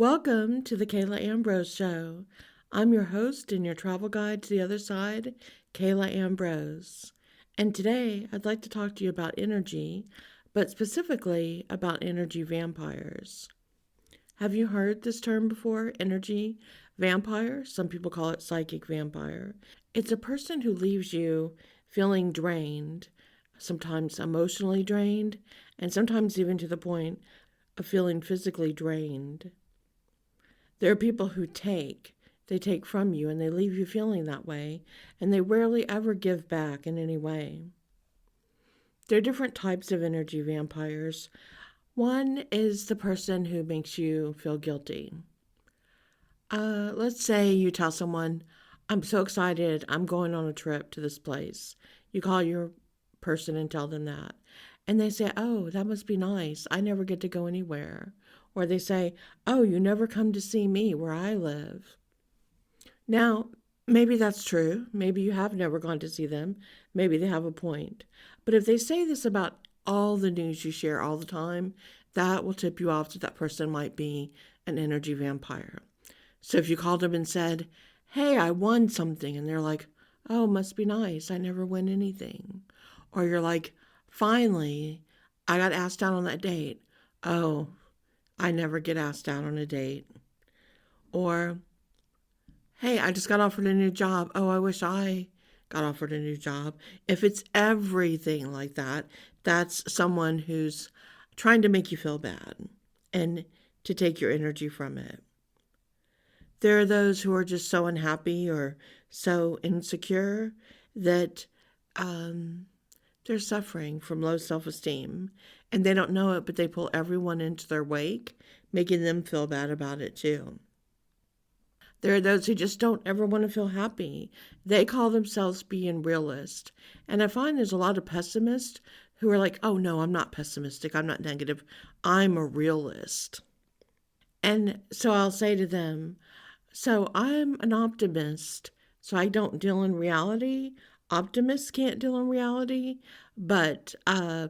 Welcome to the Kayla Ambrose Show. I'm your host and your travel guide to the other side, Kayla Ambrose. And today I'd like to talk to you about energy, but specifically about energy vampires. Have you heard this term before, energy vampire? Some people call it psychic vampire. It's a person who leaves you feeling drained, sometimes emotionally drained, and sometimes even to the point of feeling physically drained. There are people who they take from you and they leave you feeling that way, and they rarely ever give back in any way. There are different types of energy vampires. One is the person who makes you feel guilty. Let's say you tell someone, I'm so excited, I'm going on a trip to this place. You call your person and tell them that. And they say, oh, that must be nice. I never get to go anywhere. Or they say, oh, you never come to see me where I live. Now, maybe that's true. Maybe you have never gone to see them. Maybe they have a point. But if they say this about all the news you share all the time, that will tip you off that person might be an energy vampire. So if you called them and said, hey, I won something, and they're like, oh, must be nice. I never win anything. Or you're like, finally, I got asked out on that date. Oh, I never get asked out on a date. Or, hey, I just got offered a new job. Oh, I wish I got offered a new job. If it's everything like that, that's someone who's trying to make you feel bad and to take your energy from it. There are those who are just so unhappy or so insecure that they're suffering from low self-esteem, and they don't know it, but they pull everyone into their wake, making them feel bad about it too. There are those who just don't ever want to feel happy. They call themselves being realist. And I find there's a lot of pessimists who are like, oh no, I'm not pessimistic, I'm not negative, I'm a realist. And so I'll say to them, so I'm an optimist, so I don't deal in reality. Optimists can't deal in reality, but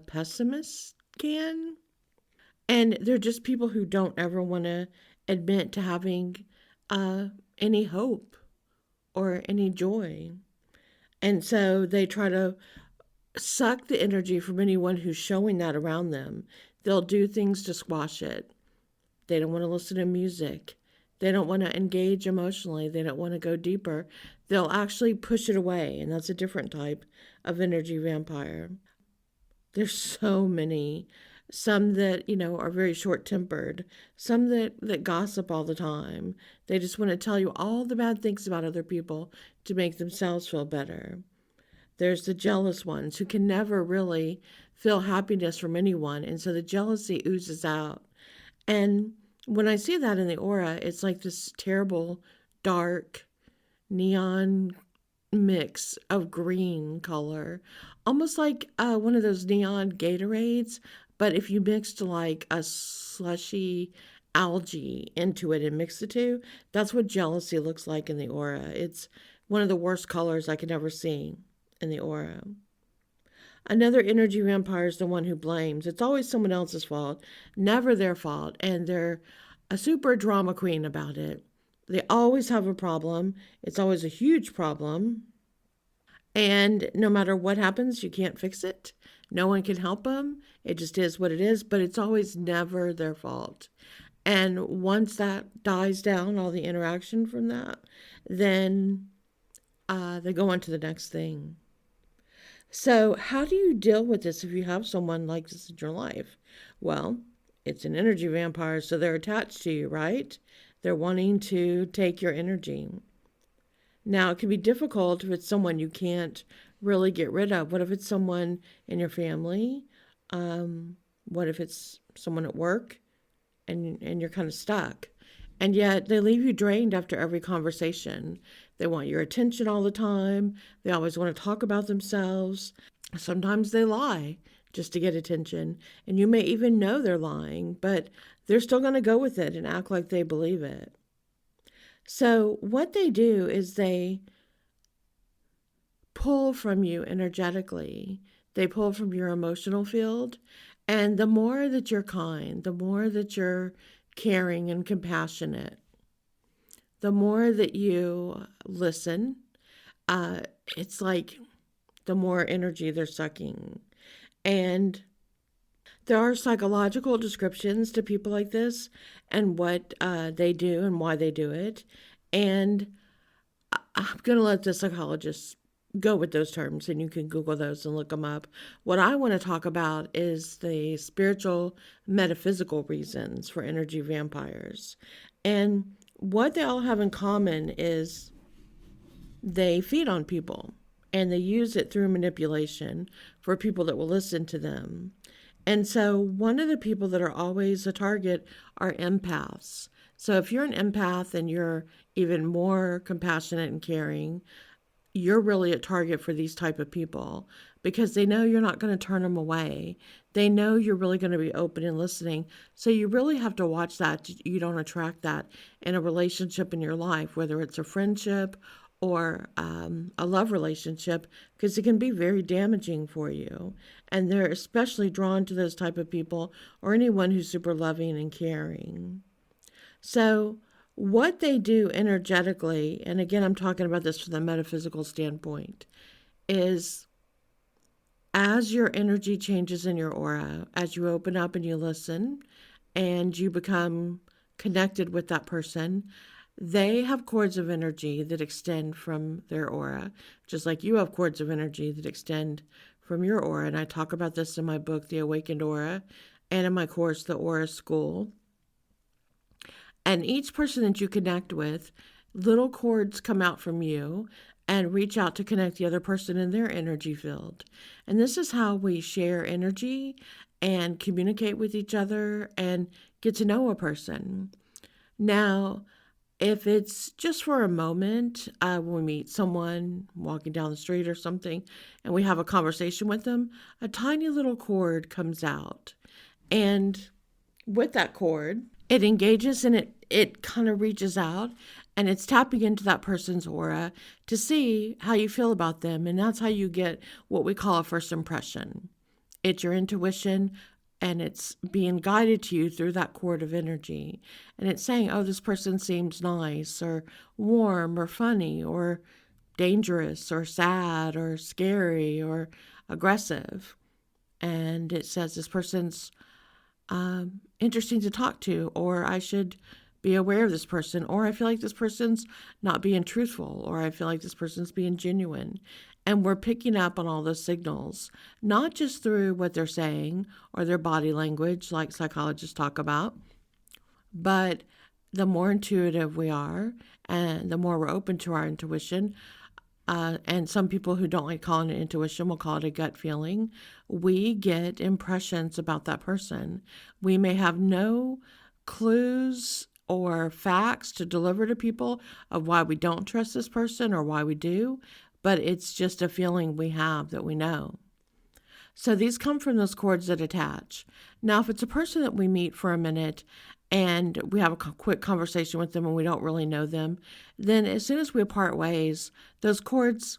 pessimists can. And they're just people who don't ever want to admit to having any hope or any joy. And so they try to suck the energy from anyone who's showing that around them. They'll do things to squash it. They don't want to listen to music. They don't want to engage emotionally. They don't want to go deeper. They'll actually push it away, and that's a different type of energy vampire. There's so many. Some that, are very short-tempered. Some that gossip all the time. They just want to tell you all the bad things about other people to make themselves feel better. There's the jealous ones who can never really feel happiness from anyone, and so the jealousy oozes out. And when I see that in the aura, it's like this terrible, dark, neon mix of green color. Almost like one of those neon Gatorades, but if you mixed like a slushy algae into it and mix the two, that's what jealousy looks like in the aura. It's one of the worst colors I could ever see in the aura. Another energy vampire is the one who blames. It's always someone else's fault, never their fault, and they're a super drama queen about it. They always have a problem. It's always a huge problem. And no matter what happens, you can't fix it. No one can help them. It just is what it is, but it's always never their fault. And once that dies down, all the interaction from that, then they go on to the next thing. So, how do you deal with this if you have someone like this in your life? Well, it's an energy vampire, so they're attached to you, right? They're wanting to take your energy. Now, it can be difficult if it's someone you can't really get rid of. What if it's someone in your family? What if it's someone at work and you're kind of stuck? And yet they leave you drained after every conversation. They want your attention all the time. They always want to talk about themselves. Sometimes they lie just to get attention. And you may even know they're lying, but they're still going to go with it and act like they believe it. So what they do is they pull from you energetically. They pull from your emotional field. And the more that you're kind, the more that you're caring, and compassionate. The more that you listen, uh, it's like the more energy they're sucking. And there are psychological descriptions to people like this and what they do and why they do it. And I'm going to let the psychologists go with those terms, and you can Google those and look them up. What I want to talk about is the spiritual, metaphysical reasons for energy vampires. And what they all have in common is they feed on people and they use it through manipulation for people that will listen to them. And so, one of the people that are always a target are empaths. So, if you're an empath and you're even more compassionate and caring, you're really a target for these type of people because they know you're not going to turn them away. They know you're really going to be open and listening. So you really have to watch that you don't attract that in a relationship in your life, whether it's a friendship or a love relationship, because it can be very damaging for you. And they're especially drawn to those type of people or anyone who's super loving and caring. So what they do energetically, and again, I'm talking about this from the metaphysical standpoint, is as your energy changes in your aura, as you open up and you listen and you become connected with that person, they have cords of energy that extend from their aura, just like you have cords of energy that extend from your aura. And I talk about this in my book, The Awakened Aura, and in my course, The Aura School. And each person that you connect with, little cords come out from you and reach out to connect the other person in their energy field. And this is how we share energy and communicate with each other and get to know a person. Now, if it's just for a moment, when we meet someone walking down the street or something and we have a conversation with them, a tiny little cord comes out. And with that cord, it engages and it kind of reaches out and it's tapping into that person's aura to see how you feel about them. And that's how you get what we call a first impression. It's your intuition and it's being guided to you through that cord of energy. And it's saying, oh, this person seems nice or warm or funny or dangerous or sad or scary or aggressive. And it says this person's interesting to talk to, or I should be aware of this person, or I feel like this person's not being truthful, or I feel like this person's being genuine. And we're picking up on all those signals, not just through what they're saying or their body language, like psychologists talk about, but the more intuitive we are and the more we're open to our intuition, and some people who don't like calling it intuition will call it a gut feeling, we get impressions about that person. We may have no clues or facts to deliver to people of why we don't trust this person or why we do, but it's just a feeling we have that we know. So these come from those cords that attach. Now, if it's a person that we meet for a minute and we have a quick conversation with them and we don't really know them, then as soon as we part ways, those cords,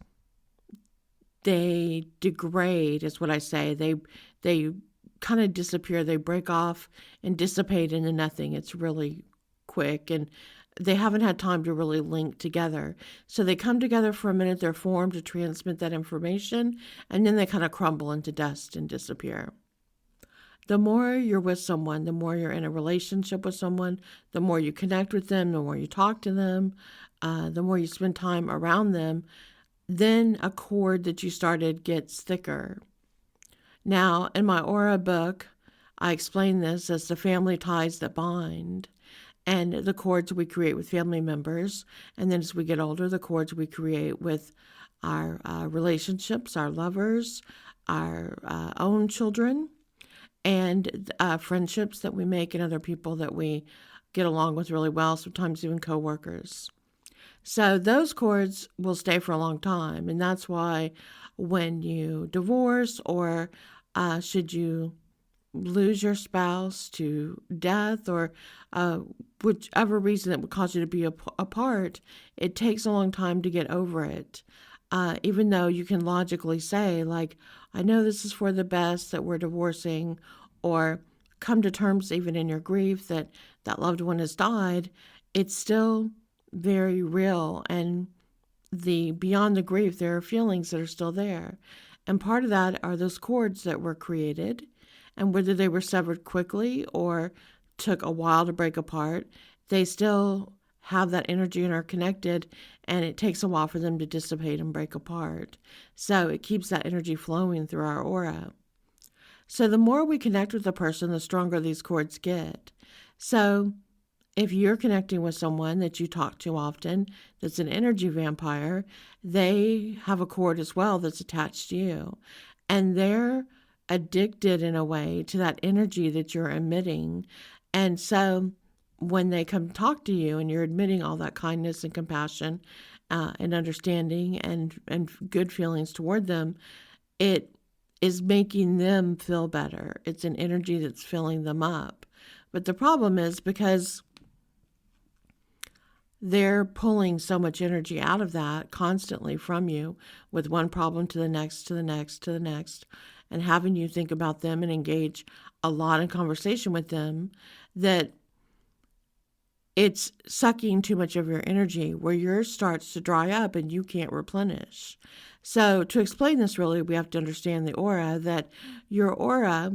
they degrade, is what I say. They kind of disappear. They break off and dissipate into nothing. It's really quick, and they haven't had time to really link together. So they come together for a minute, they're formed to transmit that information, and then they kind of crumble into dust and disappear. The more you're with someone, the more you're in a relationship with someone, the more you connect with them, the more you talk to them, the more you spend time around them, then a cord that you started gets thicker. Now, in my Aura book, I explain this as the family ties that bind and the cords we create with family members. And then as we get older, the cords we create with our relationships, our lovers, our own children, and friendships that we make and other people that we get along with really well, sometimes even coworkers. So those cords will stay for a long time. And that's why when you divorce or should you lose your spouse to death or whichever reason that would cause you to be apart, it takes a long time to get over it. Even though you can logically say, like, I know this is for the best that we're divorcing, or come to terms even in your grief that that loved one has died, it's still very real. And the beyond the grief, there are feelings that are still there. And part of that are those cords that were created, and whether they were severed quickly or took a while to break apart, they still have that energy and are connected, and it takes a while for them to dissipate and break apart. So it keeps that energy flowing through our aura. So the more we connect with a person, the stronger these cords get. So if you're connecting with someone that you talk to often that's an energy vampire, they have a cord as well that's attached to you. And they're addicted in a way to that energy that you're emitting. And so when they come talk to you and you're admitting all that kindness and compassion and understanding and good feelings toward them, it is making them feel better. It's an energy that's filling them up. But the problem is because they're pulling so much energy out of that constantly from you with one problem to the next, to the next, to the next, and having you think about them and engage a lot in conversation with them, that it's sucking too much of your energy where yours starts to dry up and you can't replenish. So to explain this really, we have to understand the aura, that your aura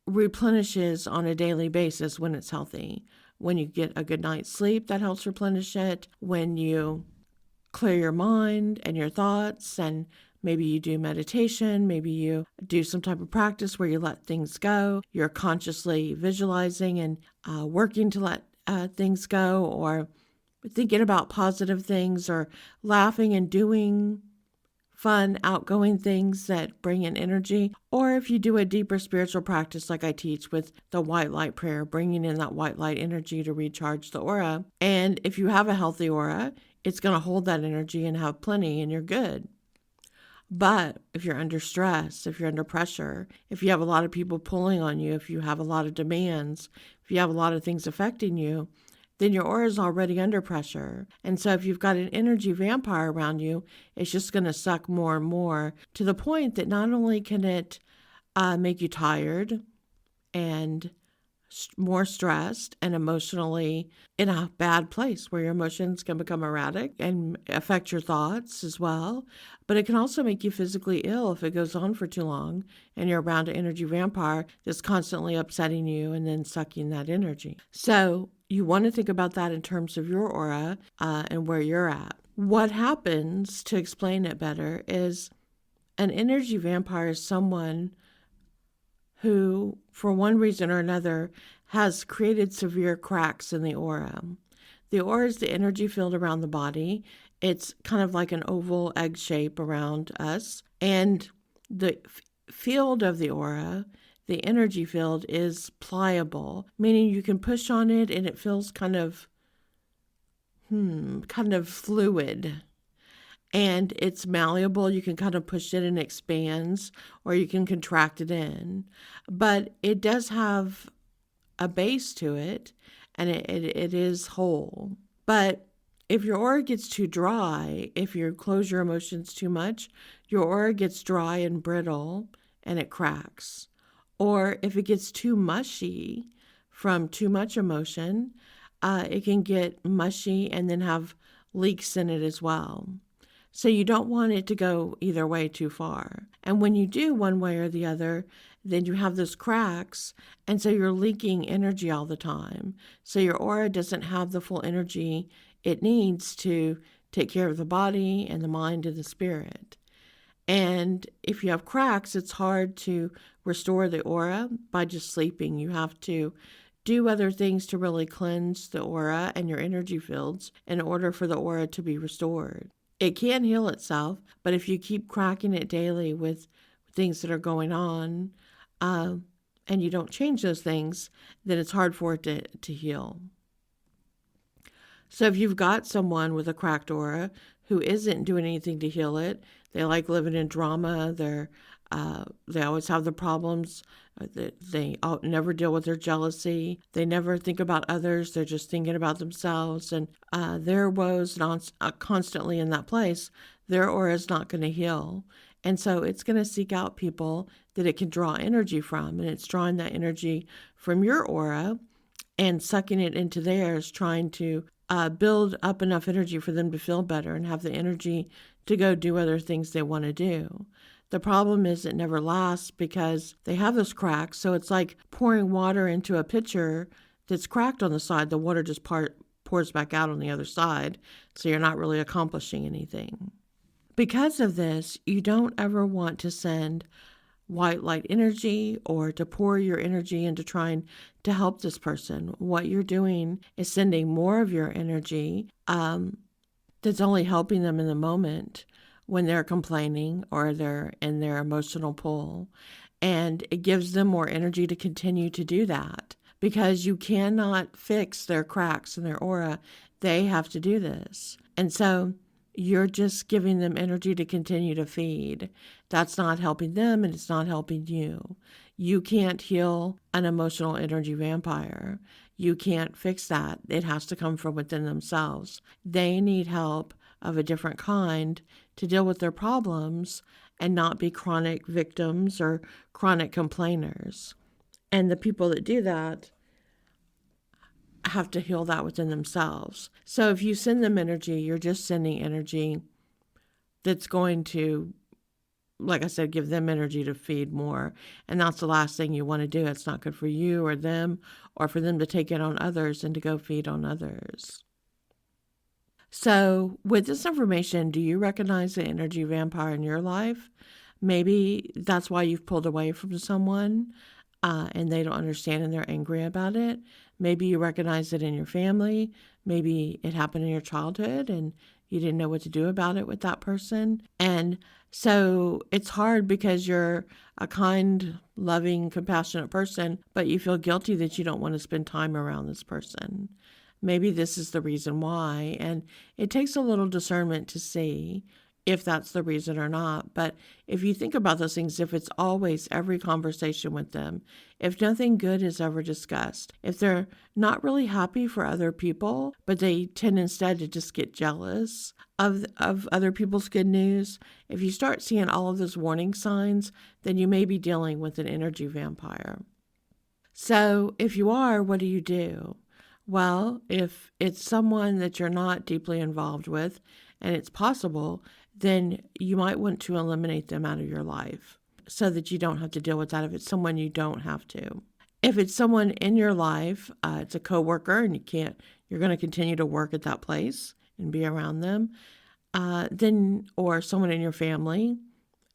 replenishes on a daily basis when it's healthy. When you get a good night's sleep, that helps replenish it. When you clear your mind and your thoughts, and maybe you do meditation, maybe you do some type of practice where you let things go, you're consciously visualizing and working to let things go, or thinking about positive things, or laughing and doing fun, outgoing things that bring in energy. Or if you do a deeper spiritual practice like I teach with the white light prayer, bringing in that white light energy to recharge the aura. And if you have a healthy aura, it's going to hold that energy and have plenty, and you're good. But if you're under stress, if you're under pressure, if you have a lot of people pulling on you, if you have a lot of demands, if you have a lot of things affecting you, then your aura is already under pressure. And so if you've got an energy vampire around you, it's just going to suck more and more, to the point that not only can it make you tired and more stressed and emotionally in a bad place where your emotions can become erratic and affect your thoughts as well, but it can also make you physically ill if it goes on for too long and you're around an energy vampire that's constantly upsetting you and then sucking that energy. So you want to think about that in terms of your aura and where you're at. What happens, to explain it better, is an energy vampire is someone who, for one reason or another, has created severe cracks in the aura. The aura is the energy field around the body. It's kind of like an oval egg shape around us. And the field of the aura, the energy field, is pliable, meaning you can push on it and it feels kind of fluid. And it's malleable. You can kind of push it and it expands, or you can contract it in. But it does have a base to it, and it is whole. But if your aura gets too dry, if you close your emotions too much, your aura gets dry and brittle, and it cracks. Or if it gets too mushy from too much emotion, it can get mushy and then have leaks in it as well. So you don't want it to go either way too far. And when you do one way or the other, then you have those cracks, and so you're leaking energy all the time. So your aura doesn't have the full energy it needs to take care of the body and the mind and the spirit. And if you have cracks, it's hard to restore the aura by just sleeping. You have to do other things to really cleanse the aura and your energy fields in order for the aura to be restored. It can heal itself, but if you keep cracking it daily with things that are going on, and you don't change those things, then it's hard for it to heal. So if you've got someone with a cracked aura who isn't doing anything to heal it, they like living in drama, they always have the problems, they never deal with their jealousy, they never think about others, they're just thinking about themselves, and their woes constantly in that place, their aura is not going to heal. And so it's going to seek out people that it can draw energy from. And it's drawing that energy from your aura and sucking it into theirs, trying to build up enough energy for them to feel better and have the energy to go do other things they want to do. The problem is it never lasts because they have those cracks. So it's like pouring water into a pitcher that's cracked on the side. The water just pours back out on the other side. So you're not really accomplishing anything. Because of this, you don't ever want to send white light energy or to pour your energy into trying to help this person. What you're doing is sending more of your energy that's only helping them in the moment when they're complaining or they're in their emotional pull. And it gives them more energy to continue to do that because you cannot fix their cracks in their aura. They have to do this. And so you're just giving them energy to continue to feed. That's not helping them and it's not helping you. You can't heal an emotional energy vampire. You can't fix that. It has to come from within themselves. They need help of a different kind to deal with their problems and not be chronic victims or chronic complainers. And the people that do that have to heal that within themselves. So if you send them energy, you're just sending energy that's going to, like I said, give them energy to feed more. And that's the last thing you want to do. It's not good for you or them or for them to take it on others and to go feed on others. So with this information, do you recognize the energy vampire in your life? Maybe that's why you've pulled away from someone and they don't understand and they're angry about it. Maybe you recognize it in your family. Maybe it happened in your childhood and you didn't know what to do about it with that person. And so it's hard because you're a kind, loving, compassionate person, but you feel guilty that you don't want to spend time around this person. Maybe this is the reason why. And it takes a little discernment to see if that's the reason or not. But if you think about those things, if it's always every conversation with them, if nothing good is ever discussed, if they're not really happy for other people, but they tend instead to just get jealous of other people's good news, if you start seeing all of those warning signs, then you may be dealing with an energy vampire. So if you are, what do you do? Well, if it's someone that you're not deeply involved with, and it's possible, then you might want to eliminate them out of your life so that you don't have to deal with that if it's someone you don't have to. If it's someone in your life, it's a coworker and you're going to continue to work at that place and be around them, then, or someone in your family,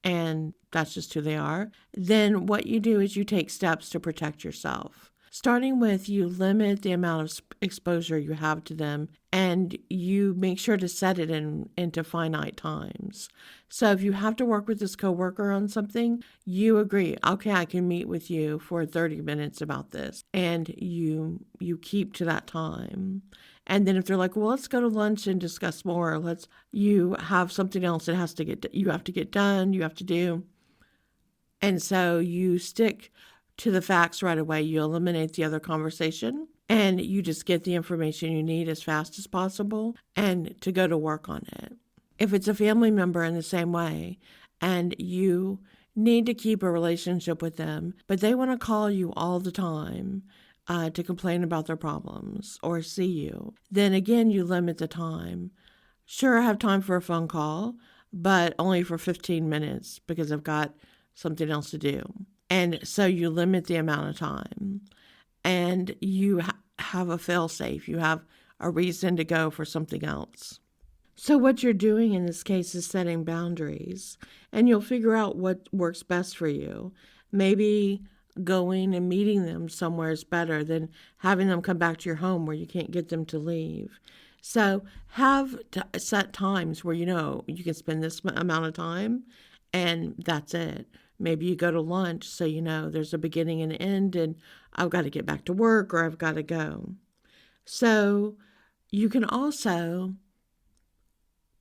and that's just who they are, then what you do is you take steps to protect yourself. Starting with you limit the amount of exposure you have to them and you make sure to set it into finite times. So if you have to work with this coworker on something, you agree, okay, I can meet with you for 30 minutes about this. And you keep to that time. And then if they're like, well, let's go to lunch and discuss more, you have something else that you have to get done, you have to do. And so you stick to the facts right away. You eliminate the other conversation and you just get the information you need as fast as possible and to go to work on it. If it's a family member in the same way and you need to keep a relationship with them, but they want to call you all the time to complain about their problems or see you, then again, you limit the time. Sure, I have time for a phone call, but only for 15 minutes because I've got something else to do. And so you limit the amount of time and you have a fail-safe. You have a reason to go for something else. So what you're doing in this case is setting boundaries and you'll figure out what works best for you. Maybe going and meeting them somewhere is better than having them come back to your home where you can't get them to leave. So have set times where you know you can spend this amount of time and that's it. Maybe you go to lunch so you know there's a beginning and end and I've got to get back to work or I've got to go. So you can also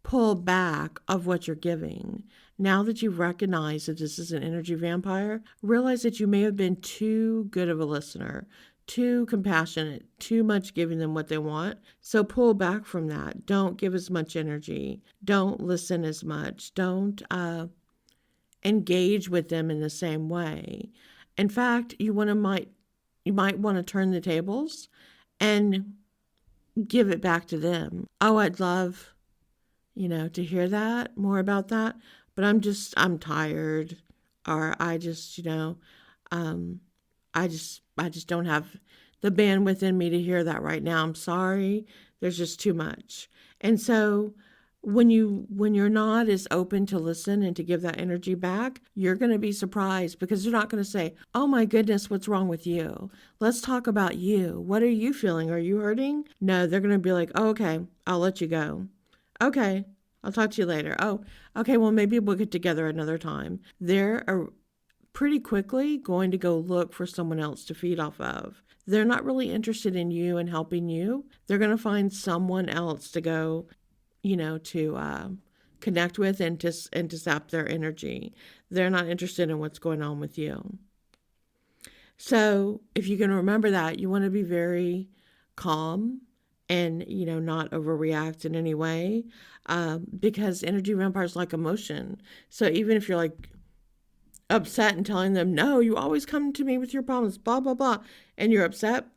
pull back of what you're giving. Now that you've recognized that this is an energy vampire, realize that you may have been too good of a listener, too compassionate, too much giving them what they want. So pull back from that. Don't give as much energy. Don't listen as much. Don't engage with them in the same way. In fact, you might want to turn the tables and give it back to them. Oh, I'd love, to hear that, more about that, but I'm tired, or I just, um I just don't have the bandwidth in me to hear that right now. I'm sorry. There's just too much. And so when you're not as open to listen and to give that energy back, you're going to be surprised, because they're not going to say, "Oh my goodness, what's wrong with you? Let's talk about you. What are you feeling? Are you hurting?" No, they're going to be like, "Oh, okay, I'll let you go. Okay, I'll talk to you later. Oh, okay, well, maybe we'll get together another time." They're pretty quickly going to go look for someone else to feed off of. They're not really interested in you and helping you. They're going to find someone else to go, to connect with, and to sap their energy. They're not interested in what's going on with you. So if you can remember that, you want to be very calm and, not overreact in any way, because energy vampires like emotion. So even if you're like upset and telling them, "No, you always come to me with your problems, blah, blah, blah," and you're upset,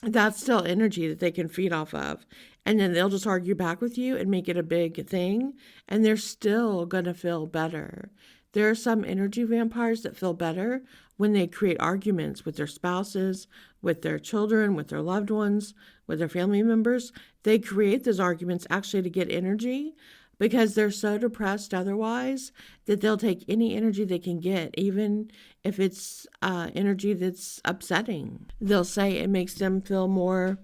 that's still energy that they can feed off of. And then they'll just argue back with you and make it a big thing, and they're still going to feel better. There are some energy vampires that feel better when they create arguments with their spouses, with their children, with their loved ones, with their family members. They create those arguments actually to get energy, because they're so depressed otherwise that they'll take any energy they can get, even if it's energy that's upsetting. They'll say it makes them feel more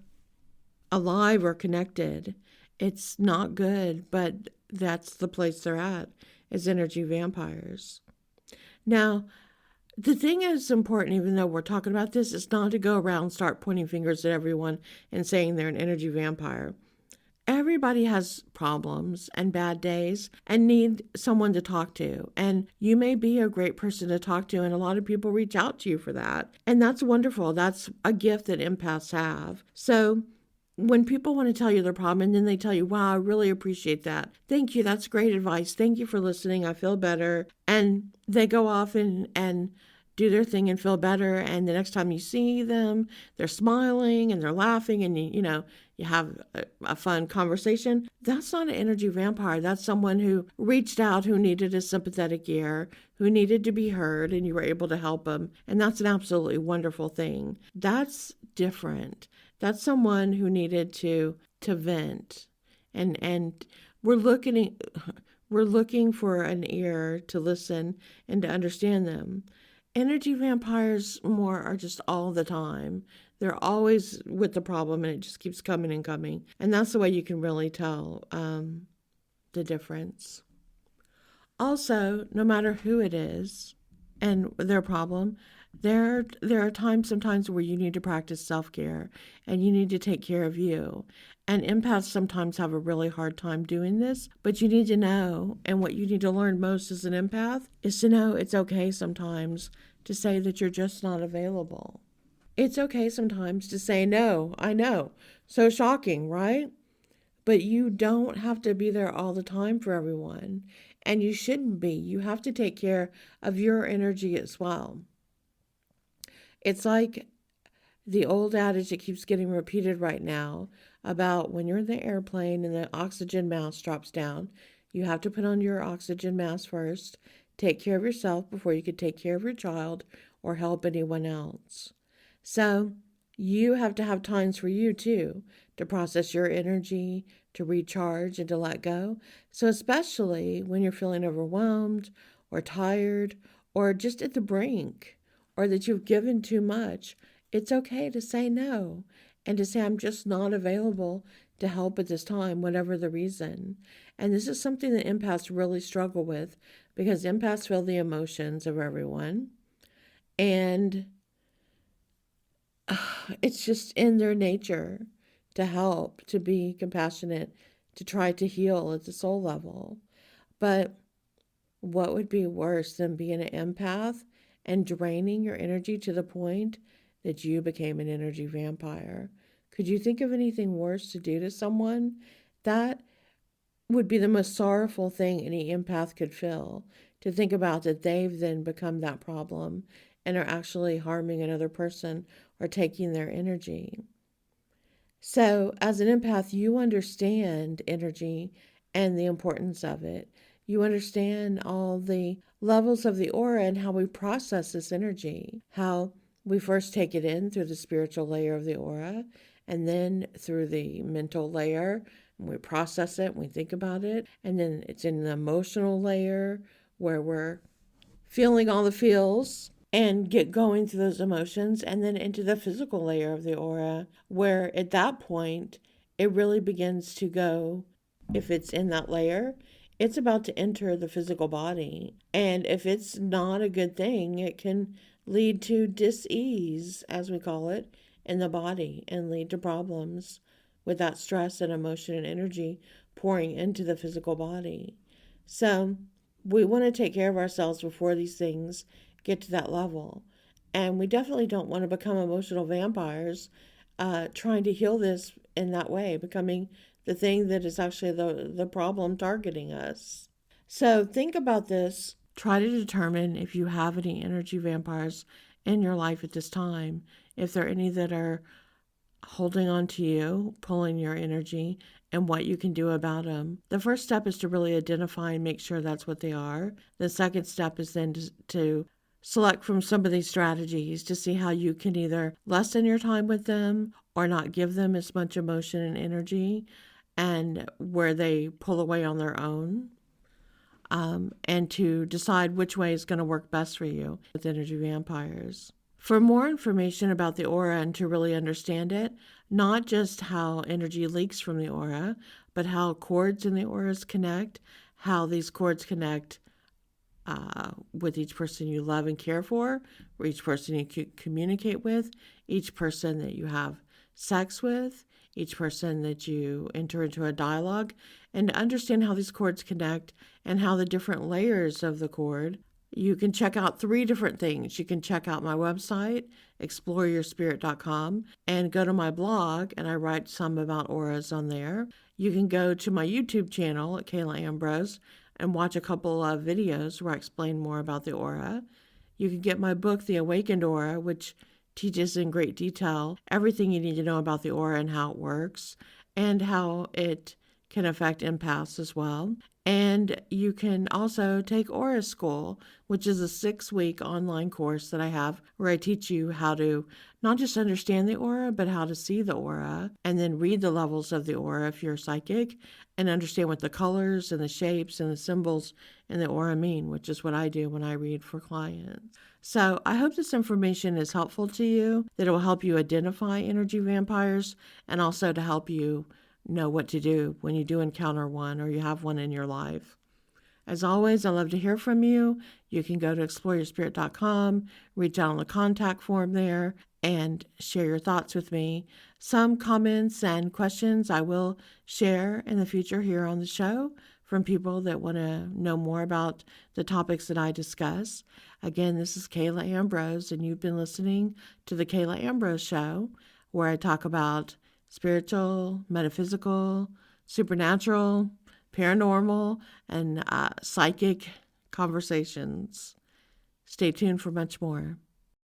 alive or connected. It's not good, but that's the place they're at, as energy vampires. Now, the thing is important, even though we're talking about this, is not to go around and start pointing fingers at everyone and saying they're an energy vampire. Everybody has problems and bad days and need someone to talk to. And you may be a great person to talk to, and a lot of people reach out to you for that. And that's wonderful. That's a gift that empaths have. So when people want to tell you their problem and then they tell you, "Wow, I really appreciate that. Thank you. That's great advice. Thank you for listening. I feel better." And they go off and do their thing and feel better. And the next time you see them, they're smiling and they're laughing, and you have a fun conversation. That's not an energy vampire. That's someone who reached out, who needed a sympathetic ear, who needed to be heard, and you were able to help them. And that's an absolutely wonderful thing. That's different. That's someone who needed to vent. And we're looking for an ear to listen and to understand them. Energy vampires more are just all the time. They're always with the problem, and it just keeps coming and coming. And that's the way you can really tell the difference. Also, no matter who it is and their problem, there are times sometimes where you need to practice self-care and you need to take care of you. And empaths sometimes have a really hard time doing this, but you need to know, and what you need to learn most as an empath is to know it's okay sometimes to say that you're just not available. It's okay sometimes to say no. I know. So shocking, right? But you don't have to be there all the time for everyone. And you shouldn't be. You have to take care of your energy as well. It's like the old adage that keeps getting repeated right now about when you're in the airplane and the oxygen mask drops down, you have to put on your oxygen mask first, take care of yourself before you could take care of your child or help anyone else. So you have to have times for you too, to process your energy, to recharge, and to let go. So especially when you're feeling overwhelmed or tired or just at the brink, or that you've given too much, it's okay to say no and to say, "I'm just not available to help at this time," whatever the reason. And this is something that empaths really struggle with, because empaths feel the emotions of everyone. And it's just in their nature to help, to be compassionate, to try to heal at the soul level. But what would be worse than being an empath and draining your energy to the point that you became an energy vampire? Could you think of anything worse to do to someone? That would be the most sorrowful thing any empath could feel, to think about that they've then become that problem and are actually harming another person or taking their energy. So, as an empath, you understand energy and the importance of it. You understand all the levels of the aura and how we process this energy, how we first take it in through the spiritual layer of the aura and then through the mental layer. And we process it and we think about it. And then it's in the emotional layer where we're feeling all the feels and get going through those emotions, and then into the physical layer of the aura, where at that point it really begins to go. If it's in that layer, it's about to enter the physical body. And if it's not a good thing, it can lead to dis-ease, as we call it, in the body and lead to problems with that stress and emotion and energy pouring into the physical body. So we want to take care of ourselves before these things get to that level. And we definitely don't want to become emotional vampires trying to heal this in that way, becoming the thing that is actually the problem targeting us. So think about this. Try to determine if you have any energy vampires in your life at this time, if there are any that are holding on to you, pulling your energy, and what you can do about them. The first step is to really identify and make sure that's what they are. The second step is then to select from some of these strategies to see how you can either lessen your time with them or not give them as much emotion and energy, and where they pull away on their own. And to decide which way is going to work best for you with energy vampires. For more information about the aura and to really understand it, not just how energy leaks from the aura, but how cords in the auras connect, how these cords connect with each person you love and care for, or each person you communicate with, each person that you have sex with, each person that you enter into a dialogue, and to understand how these cords connect and how the different layers of the cord. You can check out 3 different things. You can check out my website, exploreyourspirit.com, and go to my blog, and I write some about auras on there. You can go to my YouTube channel at Kayla Ambrose and watch a couple of videos where I explain more about the aura. You can get my book, The Awakened Aura, which teaches in great detail everything you need to know about the aura and how it works, and how it can affect empaths as well. And you can also take Aura School, which is a 6-week online course that I have where I teach you how to not just understand the aura, but how to see the aura and then read the levels of the aura if you're psychic and understand what the colors and the shapes and the symbols in the aura mean, which is what I do when I read for clients. So I hope this information is helpful to you, that it will help you identify energy vampires and also to help you know what to do when you do encounter one or you have one in your life. As always, I love to hear from you. You can go to exploreyourspirit.com, reach out on the contact form there, and share your thoughts with me. Some comments and questions I will share in the future here on the show from people that want to know more about the topics that I discuss. Again, this is Kayla Ambrose, and you've been listening to The Kayla Ambrose Show, where I talk about spiritual, metaphysical, supernatural, paranormal, and psychic conversations. Stay tuned for much more.